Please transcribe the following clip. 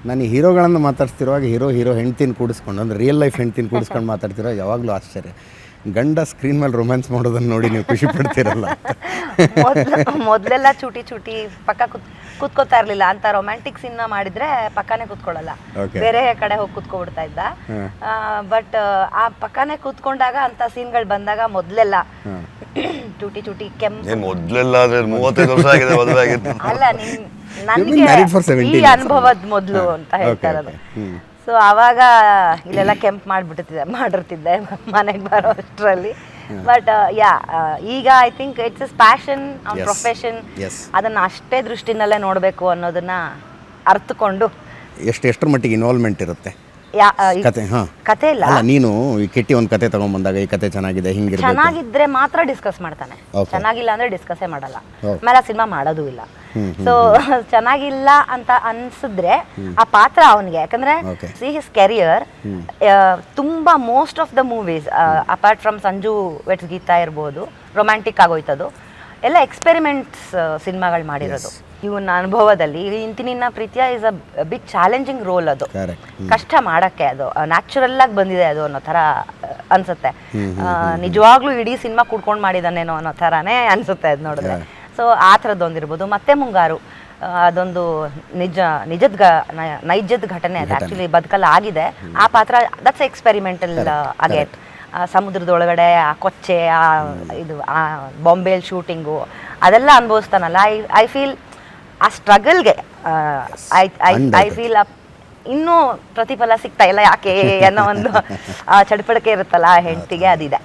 ನಾನು ಈ ಹೀರೋಗಳನ್ನು ಮಾತಾಡ್ತಿರುವಾಗ ಹೀರೋ ಹೆಂಡ್ತಿನ ಕೂಡಿಸ್ಕೊಂಡು ಅಂದರೆ ರಿಯಲ್ ಲೈಫ್ ಹೆಂಡ್ತಿನ ಕೂಡಿಸ್ಕೊಂಡು ಮಾತಾಡ್ತಿರೋ ಯಾವಾಗಲೂ ಆಶ್ಚರ್ಯ. ಗಂಡ ಸ್ಕ್ರೀನ್ ಮೇಲೆ ರೊಮ್ಯಾನ್ಸ್ ಮಾಡೋದನ್ನು ನೋಡಿ ನೀವು ಖುಷಿ ಪಡ್ತೀರಲ್ಲ. ಮೊದಲೆಲ್ಲ ಚೂಟಿ ಪಕ್ಕ ಕೂತ್ಕೋತಾ ಇರಲಿಲ್ಲ ಅಂತ ರೊಮ್ಯಾಂಟಿಕ್ ಸೀನ್ ಮಾಡಿದ್ರೆ ಪಕ್ಕನೇ ಕೂತ್ಕೊಳ್ಳಲ್ಲ, ಬೇರೆ ಕಡೆ ಹೋಗಿ ಕೂತ್ಕೊಬಿಡ್ತಾ ಇದ್ದ. ಬಟ್ ಆ ಪಕ್ಕನೇ ಕೂತ್ಕೊಂಡಾಗ ಅಂತ ಸೀನ್ಗಳು ಬಂದಾಗ ಮೊದಲೆಲ್ಲ ಚೂಟಿ ಕೆಂಪು ಮೊದಲೆಲ್ಲ 35 ವರ್ಷ ಆಗಿದೆ ಮದುವೆ ಆಗಿತ್ತು. ಅಲ್ಲ ನನಗೆ ಈ ಅನುಭವದ ಮೊದಲು ಅಂತ ಹೇಳ್ತಾರದು. ಸೊ ಆವಾಗ ಇಲ್ಲೆಲ್ಲ ಕೆಂಪ್ ಮಾಡಿರ್ತಿದ್ದೆ ಮನೆಗೆ ಬರೋ ಅಷ್ಟರಲ್ಲಿ. ಬಟ್ ಈಗ I think it's passion profession, ಅದನ್ನ ಅಷ್ಟೇ ದೃಷ್ಟಿನಲ್ಲೇ ನೋಡಬೇಕು ಅನ್ನೋದನ್ನ ಅರ್ಥಕೊಂಡು. ಎಷ್ಟರ ಮಟ್ಟಿಗೆ ಇನ್ವಾಲ್ವ್ಮೆಂಟ್ ಇರುತ್ತೆ ಕತೆ ಇಲ್ಲ. ನೀನು ಈ ಕೆಟ್ಟಿ ಒಂದು ಕತೆ ತಗೊಂಡ್ಬಂದಾಗ ಈ ಕತೆ ಚೆನ್ನಾಗಿದೆ ಹಿಂಗಿರ್ಬೇಕು, ಚೆನ್ನಾಗಿದ್ರೆ ಮಾತ್ರ ಡಿಸ್ಕಸ್ ಮಾಡ್ತಾನೆ, ಚೆನ್ನಾಗಿಲ್ಲ ಅಂದ್ರೆ ಡಿಸ್ಕಸ್ಸೇ ಮಾಡಲ್ಲ, ಆಮೇಲೆ ಆ ಸಿನಿಮಾ ಮಾಡೋದು ಇಲ್ಲ. ಸೊ ಚೆನ್ನಾಗಿಲ್ಲ ಅಂತ ಅನ್ಸಿದ್ರೆ ಆ ಪಾತ್ರ ಅವನಿಗೆ, ಯಾಕಂದ್ರೆ ಸಿ ಹಿಸ್ ಕೆರಿಯರ್ ತುಂಬಾ most of the movies apart from Sanju weds Geetha ಇರ್ಬೋದು, ರೊಮ್ಯಾಂಟಿಕ್ ಆಗೋಯ್ತದು ಎಲ್ಲ ಎಕ್ಸ್ಪೆರಿಮೆಂಟ್ಸ್ ಸಿನಿಮಾಗಳು ಮಾಡಿರೋದು. ಇವನ ಅನುಭವದಲ್ಲಿ ಇಂತಿನಿನ್ನ ಪ್ರೀತಿಯ is a big challenging role. ಅದು ಕಷ್ಟ ಮಾಡಕ್ಕೆ, ಅದು ನ್ಯಾಚುರಲ್ ಆಗಿ ಬಂದಿದೆ ಅದು ಅನ್ನೋ ಥರ ಅನ್ಸುತ್ತೆ. ನಿಜವಾಗ್ಲೂ ಇಡೀ ಸಿನಿಮಾ ಕುಡ್ಕೊಂಡು ಮಾಡಿದಾನೇನೋ ಅನ್ನೋ ಥರನೇ ಅನ್ಸುತ್ತೆ ಅದು ನೋಡಿದ್ರೆ. ಸೊ ಆ ಥರದ್ದೊಂದಿರ್ಬೋದು. ಮತ್ತೆ ಮುಂಗಾರು ಅದೊಂದು ನೈಜದ ಘಟನೆ, ಅದು ಆ್ಯಕ್ಚುಲಿ ಬದುಕಲ್ಲ ಆಗಿದೆ. ಆ ಪಾತ್ರ ದಟ್ಸ್ ಎಕ್ಸ್ಪೆರಿಮೆಂಟಲ್ ಅಗೇನ್. ಸಮುದ್ರದೊಳಗಡೆ ಆ ಕೊಚ್ಚೆ, ಇದು ಬಾಂಬೆಲ್ ಶೂಟಿಂಗು ಅದೆಲ್ಲ ಅನುಭವಿಸ್ತಾನಲ್ಲ. ಐ ಫೀಲ್ ಆ ಸ್ಟ್ರಗಲ್ಗೆ ಐ ಫೀಲ್ ಇನ್ನೂ ಪ್ರತಿಫಲ ಸಿಗ್ತಾ ಇಲ್ಲ ಯಾಕೆ ಅನ್ನೋ ಒಂದು ಚಡಪಡಿಕೆ ಇರುತ್ತಲ್ಲ ಹೆಂಡತಿಗೆ, ಅದಿದೆ.